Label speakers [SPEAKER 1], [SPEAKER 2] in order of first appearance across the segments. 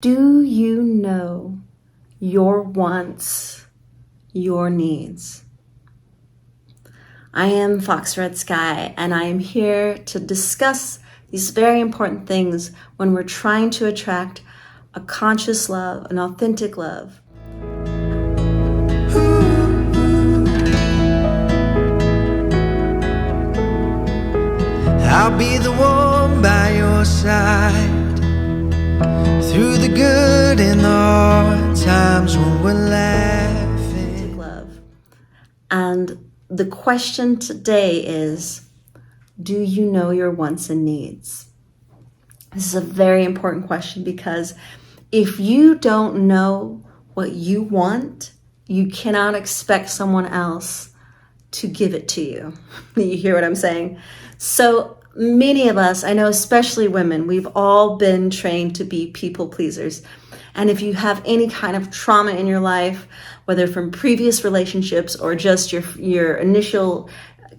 [SPEAKER 1] Do you know your wants, your needs? I am Fox Red Sky, and I am here to discuss these very important things when we're trying to attract a conscious love, an authentic love.
[SPEAKER 2] I'll be the one by your side through the good and the hard times when we're laughing.
[SPEAKER 1] Love. And the question today is, do you know your wants and needs? This is a very important question because if you don't know what you want, you cannot expect someone else to give it to you. You hear what I'm saying? So many of us, I know especially women, we've all been trained to be people pleasers. And if you have any kind of trauma in your life, whether from previous relationships or just your initial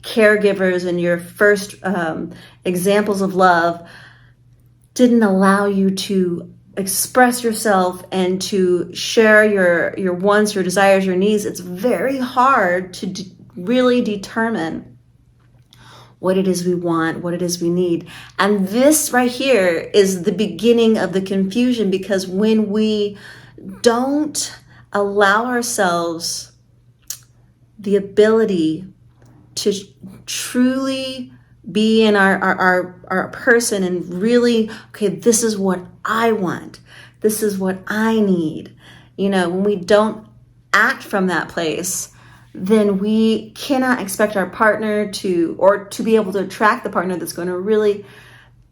[SPEAKER 1] caregivers and your first examples of love didn't allow you to express yourself and to share your wants, your desires, your needs, it's very hard to really determine what it is we want, what it is we need. And this right here is the beginning of the confusion, because when we don't allow ourselves the ability to truly be in our person and really, okay, this is what I want. This is what I need. When we don't act from that place, then we cannot expect our partner to be able to attract the partner that's going to really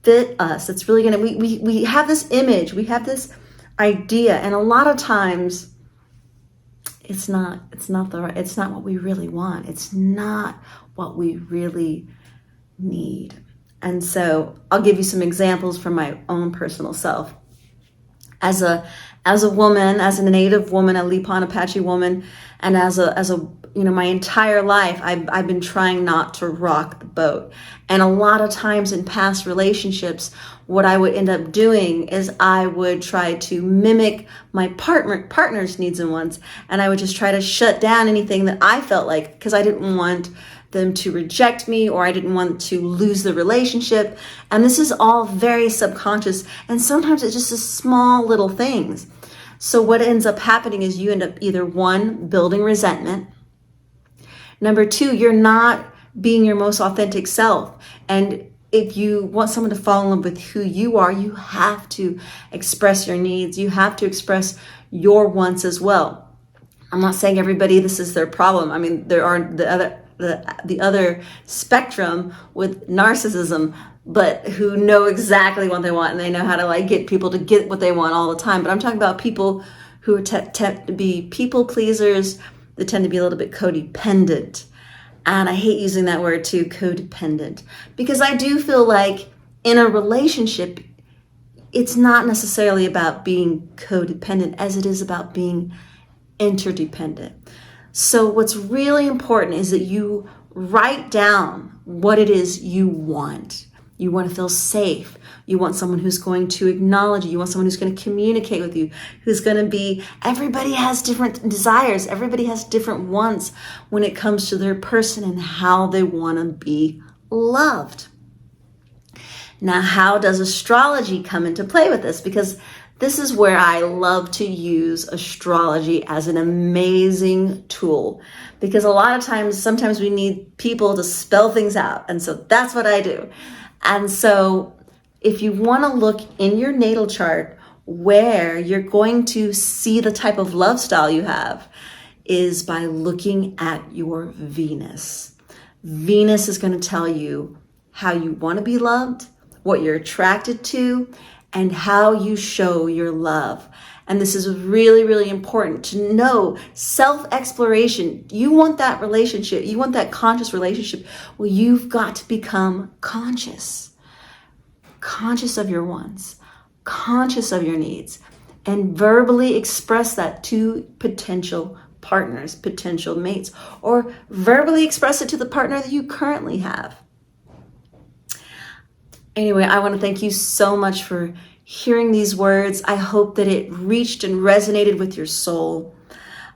[SPEAKER 1] fit us. It's really going to, we have this image, we have this idea, and a lot of times it's not what we really want. It's not what we really need. And so I'll give you some examples from my own personal self. As a woman, as a Native woman, a Lipan Apache woman, and as a my entire life, I've been trying not to rock the boat. And a lot of times in past relationships, what I would end up doing is I would try to mimic my partner's needs and wants, and I would just try to shut down anything that I felt like, because I didn't want them to reject me, or I didn't want to lose the relationship. And this is all very subconscious, and sometimes it's just the small little things. So what ends up happening is you end up either one, building resentment. Number two, you're not being your most authentic self. And if you want someone to fall in love with who you are, you have to express your needs. You have to express your wants as well. I'm not saying everybody, this is their problem. I mean, there are the other spectrum with narcissism, but who know exactly what they want, and they know how to get people to get what they want all the time. But I'm talking about people who tend to be people pleasers. They tend to be a little bit codependent. And I hate using that word too, codependent, because I do feel like in a relationship, it's not necessarily about being codependent as it is about being interdependent. So what's really important is that you write down what it is you want. You want to feel safe. You want someone who's going to acknowledge you. You want someone who's going to communicate with you, who's going to be, everybody has different desires. Everybody has different wants when it comes to their person and how they want to be loved. Now, how does astrology come into play with this? Because this is where I love to use astrology as an amazing tool, because a lot of times, sometimes we need people to spell things out. And so that's what I do. And so if you want to look in your natal chart where you're going to see the type of love style you have is by looking at your Venus. Venus is going to tell you how you want to be loved, what you're attracted to, and how you show your love. And this is really, really important to know. Self-exploration. You want that relationship. You want that conscious relationship. Well, you've got to become conscious. Conscious of your wants. Conscious of your needs. And verbally express that to potential partners, potential mates. Or verbally express it to the partner that you currently have. Anyway, I want to thank you so much for hearing these words. I hope that it reached and resonated with your soul.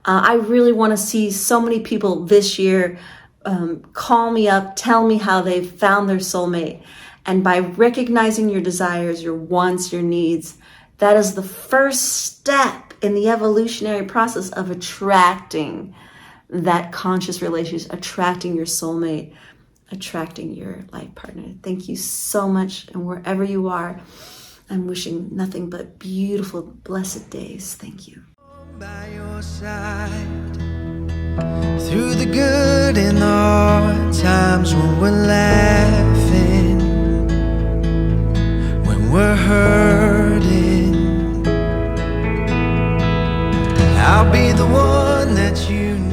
[SPEAKER 1] I really want to see so many people this year call me up, tell me how they've found their soulmate. And by recognizing your desires, your wants, your needs, that is the first step in the evolutionary process of attracting that conscious relationship, attracting your soulmate, attracting your life partner. Thank you so much. And wherever you are, I'm wishing nothing but beautiful, blessed days. Thank you.
[SPEAKER 2] By your side, through the good and the hard times, when we're laughing, when we're hurting, I'll be the one that you need.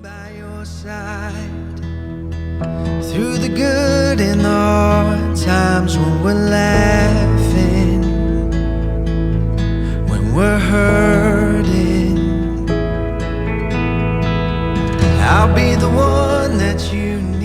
[SPEAKER 2] By your side, through the good and the hard times, when we're laughing, when we're hurting, I'll be the one that you need.